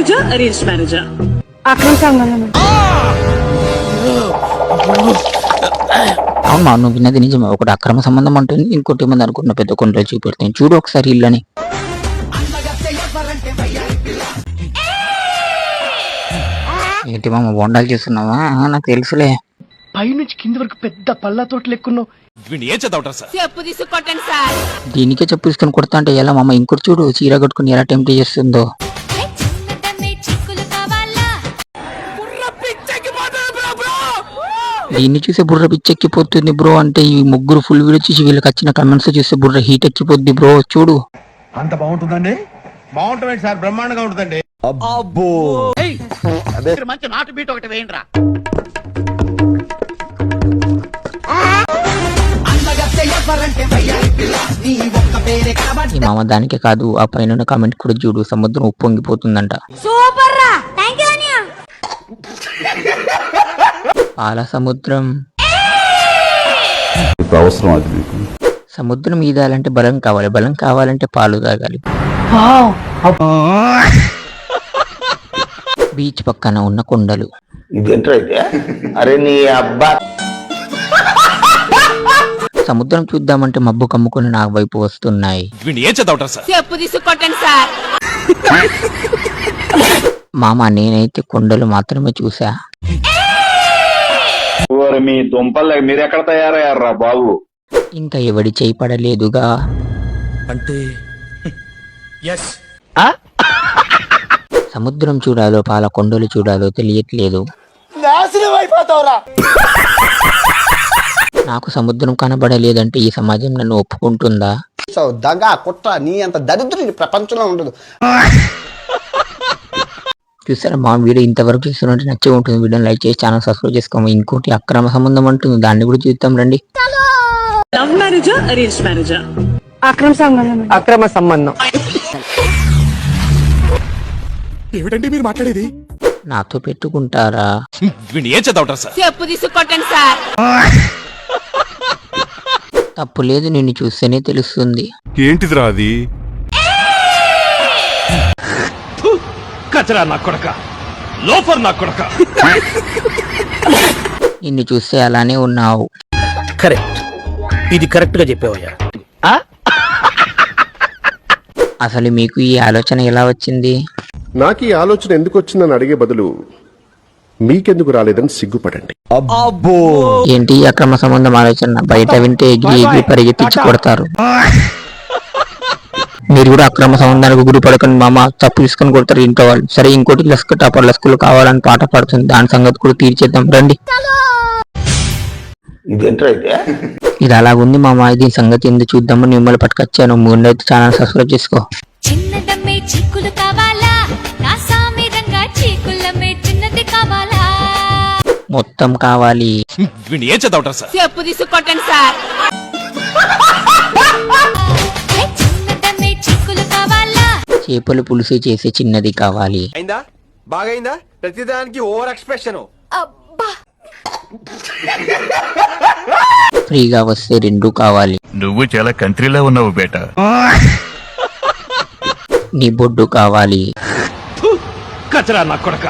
మ్యారేజా అరేంజ్ మ్యారేజా? అక్రమ సంబంధం. అవును, నువ్వు విన్నది నిజమే. ఒకటి అక్రమ సంబంధం అంటుంది, ఇంకోటి ఏమని అనుకున్న పెద్ద కొండలు చూపెడతాను. చూడు ఒకసారి ఇల్లని. ఏంటి మామ బొండాలు చేస్తున్నావా? నాకు తెలుసులే. పైనుంచి కింది వరకు పెద్ద పళ్ళ తోట లెక్కున్నావు. దీనికే చెప్పు తీసుకొని కొడతా అంటే ఎలా మామ? ఇంకోటి చూడు, చీర కట్టుకుని ఎలా టెంప్ట్ చేస్తుందో. దీన్ని చూసే బుర్ర పిచ్చెక్కిపోతుంది బ్రో. అంటే ఈ ముగ్గురు ఫుల్ వీడియో చూసి వీళ్ళకి వచ్చిన కమెంట్స్ చూస్తే బుర్ర హీట్ ఎక్కిపోద్ది బ్రో. చూడు అంత బాగుంటుందండి. బాగుంటుంది సార్, బ్రహ్మాండంగా ఉంటుందండి. అబ్బో మంచి నాటు బీట్ ఒకటి వేయండిరా. ఈ మామ దానికే కాదు, ఆ పైన కామెంట్ కూడా చూడు. సముద్రం ఉప్పొంగిపోతుందంట. సూపర్ రా, థాంక్యూ అన్నయ్య. పాల సముద్రం. అవసరం అది మీకు. సముద్రం ఈదాలంటే బలం కావాలి, బలం కావాలంటే పాలు తాగాలి. బీచ్ పక్కన ఉన్న కొండలు. అరే నీ అబ్బా. సముద్రం చూద్దామంటే మబ్బు కమ్ముకుని నా వైపు వస్తున్నాయి. మామ నేనైతే కొండలు మాత్రమే చూసా. మీ దుంపల్ మీరు ఎక్కడ తయారయ్యారా బాబు? ఇంకా ఎవడి చేయి పడలేదుగా. అంటే సముద్రం చూడాలో పాల కొండలు చూడాలో తెలియట్లేదు. నాకు సముద్రం కనబడలేదంటే ఈ సమాజం నన్ను ఒప్పుకుంటుందా? దగా కుట్ర నీ అంత దరిద్రుడు ప్రపంచంలో ఉండదు. చూసారా మా వీడియో ఇంతవరకు చూస్తున్నట్టు నచ్చి ఉంటుంది. వీడియోని లైక్ చేసి ఛానల్ సబ్స్క్రైబ్ చేసుకోము. ఇంకోటి అక్రమ సంబంధం అంటుంది, దాన్ని కూడా చూద్దాం రండి. లవ్ మ్యారేజా అరేంజ్ మ్యారేజా? అక్రమ సంబంధం. అక్రమ సంబంధం. ఏమిటండి మీరు మాట్లాడేది? నాతో పెట్టుకుంటారా? తప్పు లేదు, నిన్ను చూస్తేనే తెలుస్తుంది. ఏంటిదిరా అది? కచరా నా కొడక, లోఫర్ నా కొడక. నిన్ను చూస్తే అలానే ఉన్నావు. కరెక్ట్, ఇది కరెక్ట్ గా చెప్పావయ్యా. అసలు మీకు ఈ ఆలోచన ఎలా వచ్చింది? నాకు ఈ ఆలోచన ఎందుకు వచ్చిందని అడిగే బదులు మీకెందుకు రాలేదని సిగ్గుపడండి. అబ్బో ఏంటి ఈ అక్రమ సంబంధం ఆలోచన? బయట వింటే ఎగిరి ఎగిరి పరిగెత్తించి కొడతారు. మీరు కూడా అక్రమ సంబంధానికి గురి పడకండి మామ, తప్పు తీసుకొని కొడతారు ఇంట్లో వాళ్ళు. సరే ఇంకోటి లస్క టాపర్ లస్కులు కావాలని పాట పాడుతుంది, దాని సంగతి కూడా తీర్చేద్దాం రండి. ఇది అలాగుంది మామ, దీని సంగతి ఎందుకు చూద్దామని మిమ్మల్ని పట్టుకొచ్చాను. ముందైతే ఛానల్ సబ్స్క్రైబ్ చేసుకో. చిన్నదమ్మే చీకులు కావాలా, నా సామిరంగా చీకులమ్మే చిన్నది కావాలా, మొత్తం కావాలి. చెప్పు తీసుకొట్టండి సార్. చిన్నదమ్మే చీకులు కావాలా, చేపలు పులుసు చేసే చిన్నది కావాలి. అయిందా? బాగైందా? ప్రతిదానికి ఓవర్ ఎక్స్ప్రెషన్. ఫ్రీగా వస్తే రెండు కావాలి. నువ్వు చాలా కంట్రీలో ఉన్నావు బేటా. నీ బొడ్డు కావాలి. కచరా నా కొడక,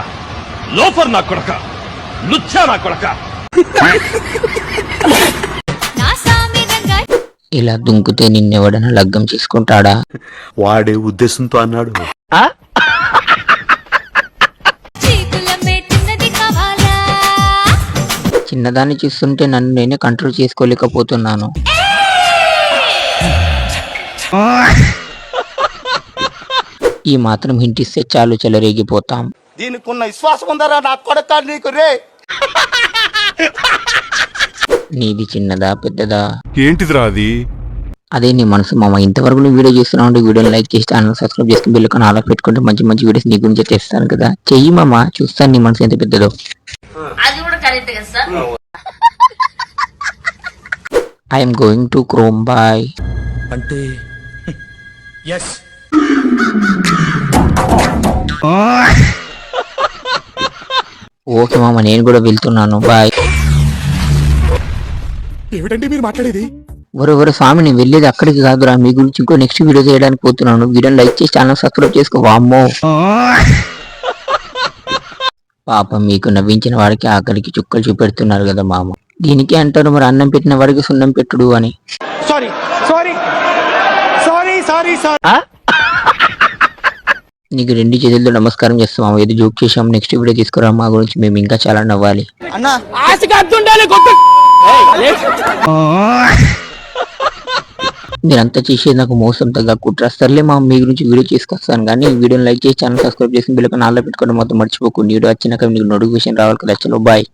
లోఫర్ నా కొడక, లుచ్చా నా కొడక. నా సామిరంగా ఇలా దుంకుతే నిన్నెవడన్నా లగ్గం చేసుకుంటాడా? వాడే ఉద్దేశంతో అన్నాడు. చీకులమ్మే చిన్నది కావాలా, చిన్నదాన్ని చూస్తుంటే నన్ను నేనే కంట్రోల్ చేసుకోలేకపోతున్నాను. ఈ మాత్రం హింటిస్తే చాలు చెలరేగిపోతాం. దీనికి ఉన్న విశ్వాసం ఉందరా నా కొడక నీకు రే? నీది చిన్నదా పెద్దదా? ఏంటిదిరా అది? అదే నీ మనసు మామ. ఇంతవరకు నువ్వు వీడియో చూస్తున్నావు, వీడియోని లైక్ చేసి ఛానల్ సబ్స్క్రైబ్ చేసుకుని బెల్ ఐకాన్ ఆల్ పెట్టుకుంటే మంచి మంచి వీడియోస్ నీ గురించి తెస్తాను కదా. చెయ్యి మామ, చూస్తాను నీ మనసు ఎంత పెద్దదో. I'm going to Chrome boy. అంటే ఎస్. ఓకే మామ, నేను కూడా వెళ్తున్నాను, బాయ్. ఏమిటండి మీరు మాట్లాడేది? ఒరే స్వామి, నేను వెళ్ళేది అక్కడికి కాదురా, మీ గురించి ఇంకో నెక్స్ట్ వీడియో చేయడానికి పోతున్నాను. వీడియోని లైక్ చేసి ఛానల్ సబ్స్క్రైబ్ చేసుకో. వామ్మో. పాపం మీకు నవ్వించిన వాడికి ఆకలికి చుక్కలు చూపెడుతున్నారు కదా మామ. దీనికి అంటారు మరి అన్నం పెట్టిన వాడికి సున్నం పెట్టుడు అని. నీకు 2 చేతులతో నమస్కారం చేస్తాం మామ. ఏదో జోక్ చేసాం, నెక్స్ట్ వీడియో తీసుకురా, మా గురించి మేము ఇంకా చాలా నవ్వాలి. అన్నా మీరంతా చేసేది నాకు మోసం తగ్గ కుట్ర. సర్లే మా మీ గురించి వీడియో తీసుకొస్తాను కానీ ఈ వీడియోని లైక్ చేసి ఛానల్ సబ్స్క్రైబ్ చేసి బిల్ ఐకాన్ ఆల్లో పెట్టుకోవడం మొత్తం మర్చిపోకుండా. వీడియో వచ్చినాక మీకు నోటిఫికేషన్ రావాలి కదా. చలో బాయ్.